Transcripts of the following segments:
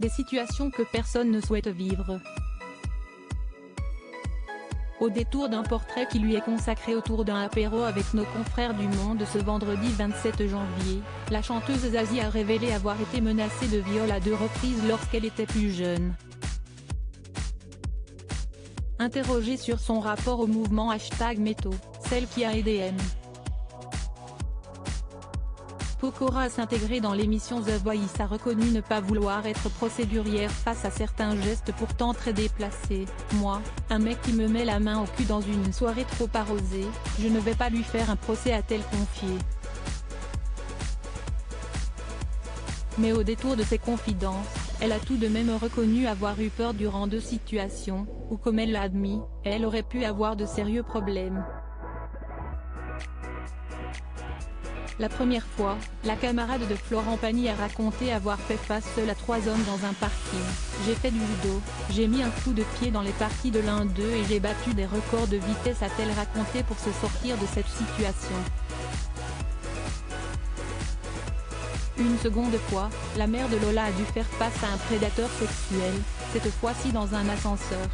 ces situations que personne ne souhaite vivre. Au détour d'un portrait qui lui est consacré autour d'un apéro avec nos confrères du Monde ce vendredi 27 janvier, la chanteuse Zazie a révélé avoir été menacée de viol à 2 reprises lorsqu'elle était plus jeune. Interrogée sur son rapport au mouvement #Métaux, celle qui a aidé M. Pokora à s'intégrer dans l'émission The Voice a reconnu ne pas vouloir être procédurière face à certains gestes pourtant très déplacés. « Moi, un mec qui me met la main au cul dans une soirée trop arrosée, je ne vais pas lui faire un procès », a-t-elle confié. Mais au détour de ses confidences, elle a tout de même reconnu avoir eu peur durant 2 situations, où comme elle l'a admis, elle aurait pu avoir de sérieux problèmes. La première fois, la camarade de Florent Pagny a raconté avoir fait face seule à 3 hommes dans un parking. « J'ai fait du judo, j'ai mis un coup de pied dans les parties de l'un d'eux et j'ai battu des records de vitesse », a-t-elle raconté pour se sortir de cette situation. Une seconde fois, la mère de Lola a dû faire face à un prédateur sexuel, cette fois-ci dans un ascenseur.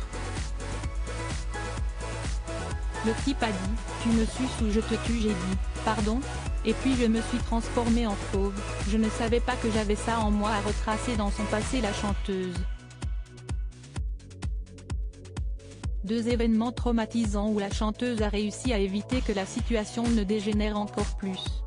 Le type a dit « Tu me suces ou je te tue », j'ai dit « Pardon ? Et puis je me suis transformée en fauve, je ne savais pas que j'avais ça en moi », a retracé dans son passé la chanteuse. 2 événements traumatisants où la chanteuse a réussi à éviter que la situation ne dégénère encore plus.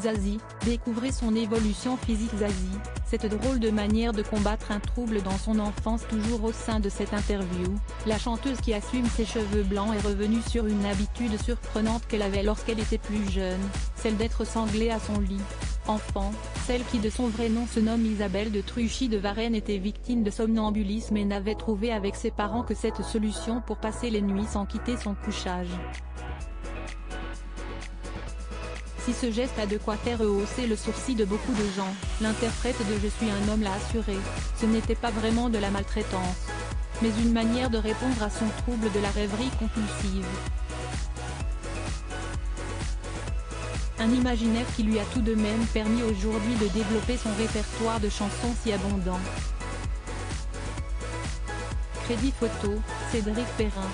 Zazie, découvrez son évolution physique. Zazie, cette drôle de manière de combattre un trouble dans son enfance. Toujours au sein de cette interview, la chanteuse qui assume ses cheveux blancs est revenue sur une habitude surprenante qu'elle avait lorsqu'elle était plus jeune, celle d'être sanglée à son lit. Enfant, celle qui de son vrai nom se nomme Isabelle de Truchy de Varennes était victime de somnambulisme et n'avait trouvé avec ses parents que cette solution pour passer les nuits sans quitter son couchage. Si ce geste a de quoi faire hausser le sourcil de beaucoup de gens, l'interprète de « Je suis un homme » l'a assuré, ce n'était pas vraiment de la maltraitance, mais une manière de répondre à son trouble de la rêverie compulsive. Un imaginaire qui lui a tout de même permis aujourd'hui de développer son répertoire de chansons si abondant. Crédit photo, Cédric Perrin.